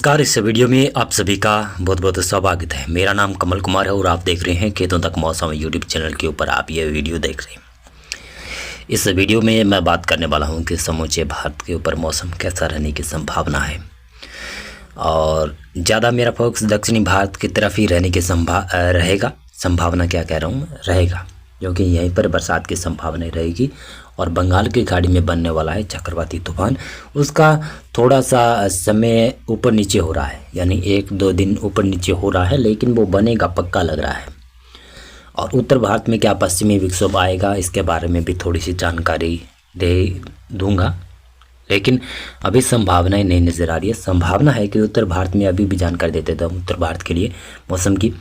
नमस्कार। इस वीडियो में आप सभी का बहुत बहुत स्वागत है। मेरा नाम कमल कुमार है और आप देख रहे हैं खेतों तक मौसम यूट्यूब चैनल के ऊपर आप ये वीडियो देख रहे हैं। इस वीडियो में मैं बात करने वाला हूं कि समूचे भारत के ऊपर मौसम कैसा रहने की संभावना है और ज़्यादा मेरा फोकस दक्षिणी भारत की तरफ ही रहने की रहेगा। संभावना क्या कह रहा हूँ, रहेगा, क्योंकि यहीं पर बरसात की संभावना रहेगी और बंगाल की खाड़ी में बनने वाला है चक्रवाती तूफान। उसका थोड़ा सा समय ऊपर नीचे हो रहा है, यानी 1-2 दिन ऊपर नीचे हो रहा है, लेकिन वो बनेगा पक्का लग रहा है। और उत्तर भारत में क्या पश्चिमी विक्षोभ आएगा, इसके बारे में भी थोड़ी सी जानकारी दे दूंगा, लेकिन अभी संभावनाएं नहीं नज़र आ रही है। संभावना है कि उत्तर भारत में, अभी भी जानकारी दे देता हूँ उत्तर भारत के लिए मौसम की।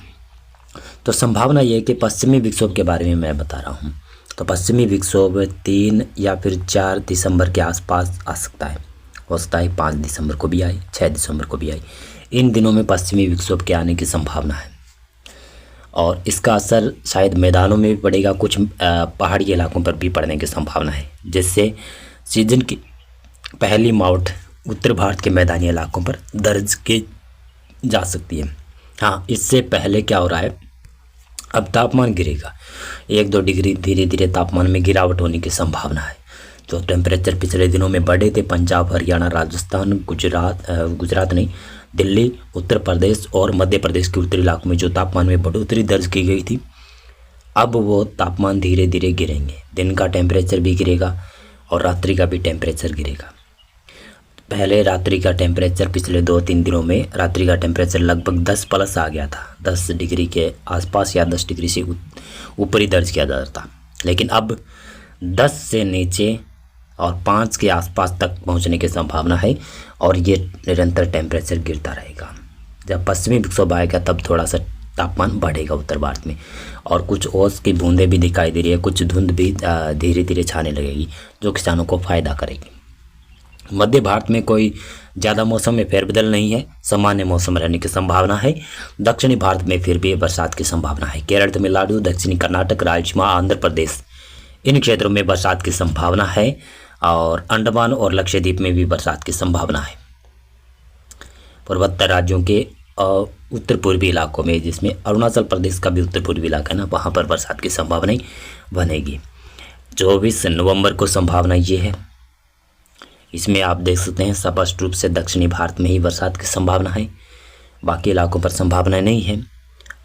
तो संभावना ये है कि पश्चिमी विक्षोभ के बारे में मैं बता रहा हूँ। तो पश्चिमी विक्षोभ 3 या फिर 4 दिसंबर के आसपास आ सकता है। हो सकता है 5 दिसंबर को भी आए, 6 दिसंबर को भी आए। इन दिनों में पश्चिमी विक्षोभ के आने की संभावना है और इसका असर शायद मैदानों में भी पड़ेगा, कुछ पहाड़ी इलाकों पर भी पड़ने की संभावना है, जिससे सीजन की पहली मावट उत्तर भारत के मैदानी इलाकों पर दर्ज की जा सकती है। हाँ, इससे पहले क्या हो रहा है, अब तापमान गिरेगा 1-2 डिग्री, धीरे धीरे तापमान में गिरावट होने की संभावना है। जो टेम्परेचर पिछले दिनों में बढ़े थे, पंजाब, हरियाणा, राजस्थान, गुजरात नहीं, दिल्ली, उत्तर प्रदेश और मध्य प्रदेश के उत्तरी इलाकों में जो तापमान में बढ़ोतरी दर्ज की गई थी, अब वो तापमान धीरे धीरे गिरेंगे। दिन का टेम्परेचर भी गिरेगा और रात्रि का भी टेम्परेचर गिरेगा। पहले रात्रि का टेम्परेचर पिछले 2-3 दिनों में रात्रि का टेम्परेचर लगभग 10 प्लस आ गया था, 10 डिग्री के आसपास या 10 डिग्री से ऊपर ही दर्ज किया जाता था, लेकिन अब 10 से नीचे और 5 के आसपास तक पहुंचने की संभावना है और ये निरंतर टेम्परेचर गिरता रहेगा। जब पश्चिमी विक्षोभ आएगा तब थोड़ा सा तापमान बढ़ेगा उत्तर भारत में और कुछ ओस की बूंदें भी दिखाई दे रही है, कुछ धुंध भी धीरे धीरे छाने लगेगी, जो किसानों को फ़ायदा करेगी। मध्य भारत में कोई ज़्यादा मौसम में फेरबदल नहीं है, सामान्य मौसम रहने की संभावना है। दक्षिणी भारत में फिर भी बरसात की संभावना है। केरल, तमिलनाडु, दक्षिणी कर्नाटक, रायलसीमा, आंध्र प्रदेश, इन क्षेत्रों में बरसात की संभावना है और अंडमान और लक्षद्वीप में भी बरसात की संभावना है। पूर्वोत्तर राज्यों के उत्तर पूर्वी इलाकों में, जिसमें अरुणाचल प्रदेश का भी उत्तर पूर्वी इलाका है ना, वहाँ पर बरसात की संभावना बनेगी। 24 नवंबर को संभावना ये है। इसमें आप देख सकते हैं स्पष्ट रूप से दक्षिणी भारत में ही बरसात की संभावना है, बाकी इलाकों पर संभावना नहीं है।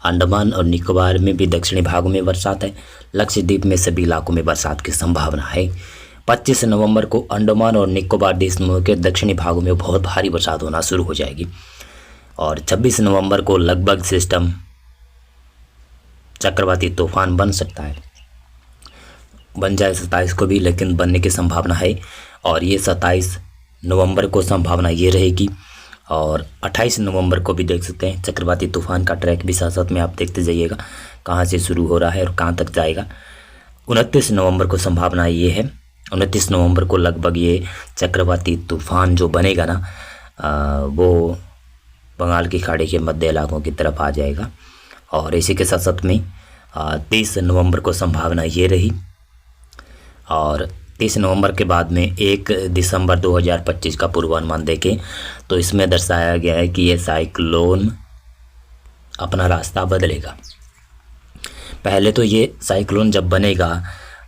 अंडमान और निकोबार में भी दक्षिणी भागों में बरसात है। लक्षद्वीप में सभी इलाकों में बरसात की संभावना है। 25 नवंबर को अंडमान और निकोबार द्वीप समूह के दक्षिणी भागों में बहुत भारी बरसात होना शुरू हो जाएगी और 26 नवंबर को लगभग सिस्टम चक्रवाती तूफान बन सकता है, बन जाए 27 को भी, लेकिन बनने की संभावना है। और ये 27 नवंबर को संभावना ये रहेगी और 28 नवंबर को भी देख सकते हैं। चक्रवाती तूफान का ट्रैक भी साथ साथ में आप देखते जाइएगा, कहाँ से शुरू हो रहा है और कहाँ तक जाएगा। 29 नवंबर को संभावना ये है। 29 नवंबर को लगभग ये चक्रवाती तूफान जो बनेगा ना, वो बंगाल की खाड़ी के मध्य इलाकों की तरफ आ जाएगा। और इसी के साथ साथ में 30 नवंबर को संभावना ये रही और 30 नवंबर के बाद में 1 दिसंबर 2025 का पूर्वानुमान देखें तो इसमें दर्शाया गया है कि ये साइक्लोन अपना रास्ता बदलेगा। पहले तो ये साइक्लोन जब बनेगा,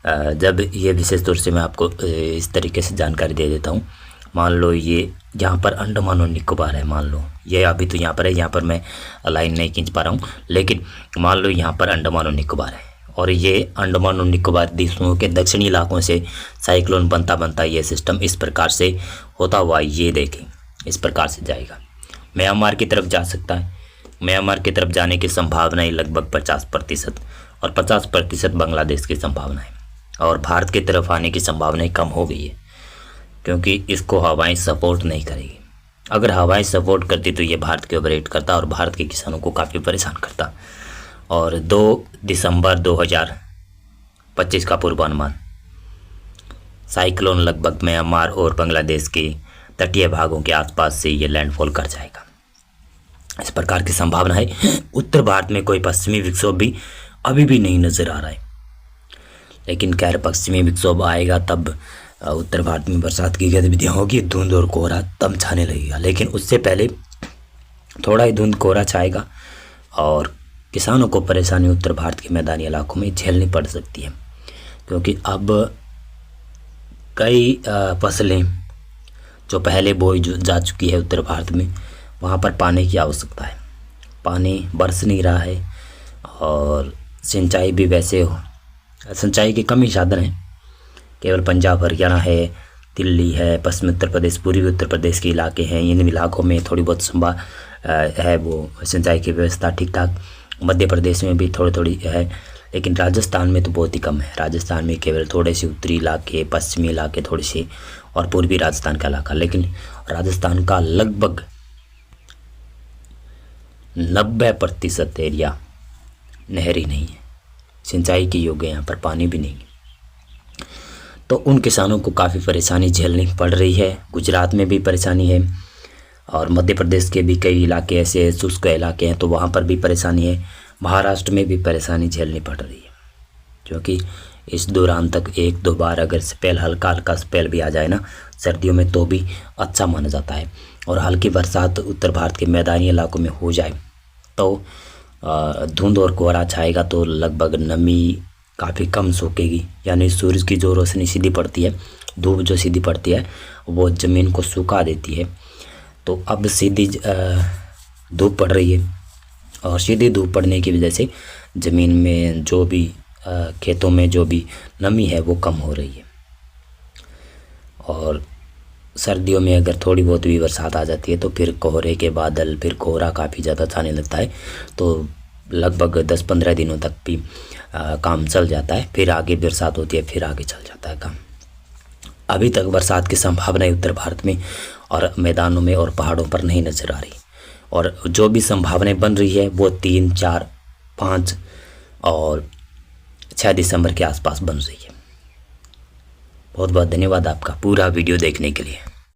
जब ये विशेष तौर से मैं आपको इस तरीके से जानकारी दे देता हूँ। मान लो ये यहाँ पर अंडमान और निकोबार है, मान लो ये अभी तो यहाँ पर है, यहाँ पर मैं लाइन नहीं खींच पा रहा हूँ, लेकिन मान लो यहाँ पर अंडमान और निकोबार है और ये अंडमान और निकोबार द्वीप समूह के दक्षिणी इलाकों से साइक्लोन बनता बनता ये सिस्टम इस प्रकार से होता हुआ, ये देखें, इस प्रकार से जाएगा, म्यांमार की तरफ जा सकता है। म्यांमार की तरफ जाने की संभावना है लगभग 50% और 50% बांग्लादेश की संभावना है और भारत की तरफ आने की संभावना कम हो गई है, क्योंकि इसको हवाएं सपोर्ट नहीं करेगी। अगर हवाएं सपोर्ट करती तो ये भारत के ऊपर हिट करता और भारत के किसानों को काफ़ी परेशान करता। और 2 दिसंबर 2025 का पूर्वानुमान, साइक्लोन लगभग म्यांमार और बांग्लादेश के तटीय भागों के आसपास से ये लैंडफॉल कर जाएगा, इस प्रकार की संभावना है। उत्तर भारत में कोई पश्चिमी विक्षोभ भी अभी भी नहीं नज़र आ रहा है, लेकिन खैर पश्चिमी विक्षोभ आएगा तब उत्तर भारत में बरसात की गतिविधियाँ होगी, धुंध और कोहरा तब छाने लगेगा। लेकिन उससे पहले थोड़ा ही धुंध कोहरा छाएगा और किसानों को परेशानी उत्तर भारत के मैदानी इलाकों में झेलनी पड़ सकती है, क्योंकि अब कई फसलें जो पहले बोई जा चुकी है उत्तर भारत में, वहाँ पर पानी की आवश्यकता है। पानी बरस नहीं रहा है और सिंचाई भी वैसे हो, सिंचाई के कम ही साधन हैं। केवल पंजाब हरियाणा है, दिल्ली है, पश्चिमी उत्तर प्रदेश, पूर्वी उत्तर प्रदेश के इलाके हैं, इन इलाकों में थोड़ी बहुत है वो सिंचाई की व्यवस्था ठीक ठाक। मध्य प्रदेश में भी थोड़ी थोड़ी है, लेकिन राजस्थान में तो बहुत ही कम है। राजस्थान में केवल थोड़े से उत्तरी इलाके, पश्चिमी इलाके थोड़े से, और पूर्वी राजस्थान का इलाका। लेकिन राजस्थान का लगभग 90% एरिया नहरी नहीं है, सिंचाई के योग्य, यहाँ पर पानी भी नहीं है। तो उन किसानों को काफ़ी परेशानी झेलनी पड़ रही है। गुजरात में भी परेशानी है और मध्य प्रदेश के भी कई इलाके ऐसे शुष्क इलाके हैं, तो वहाँ पर भी परेशानी है। महाराष्ट्र में भी परेशानी झेलनी पड़ रही है, क्योंकि इस दौरान तक 1-2 बार अगर स्पेल, हल्का हल्का स्पेल भी आ जाए ना सर्दियों में, तो भी अच्छा माना जाता है। और हल्की बरसात उत्तर भारत के मैदानी इलाकों में हो जाए तो धुंध और कोहरा छाएगा, तो लगभग नमी काफ़ी कम सोखेगी, यानी सूरज की जो रोशनी सीधी पड़ती है, धूप जो सीधी पड़ती है, वो ज़मीन को सुखा देती है। तो अब सीधी धूप पड़ रही है और सीधी धूप पड़ने की वजह से ज़मीन में जो भी खेतों में जो भी नमी है वो कम हो रही है। और सर्दियों में अगर थोड़ी बहुत भी बरसात आ जाती है तो फिर कोहरे के बादल, फिर कोहरा काफ़ी ज़्यादा छाने लगता है, तो लगभग 10-15 दिनों तक भी काम चल जाता है। फिर आगे बरसात होती है, फिर आगे चल जाता है काम। अभी तक बरसात की संभावना उत्तर भारत में और मैदानों में और पहाड़ों पर नहीं नज़र आ रही, और जो भी संभावनाएं बन रही है वो 3, 4, 5 और 6 दिसंबर के आसपास बन रही है। बहुत बहुत धन्यवाद आपका पूरा वीडियो देखने के लिए।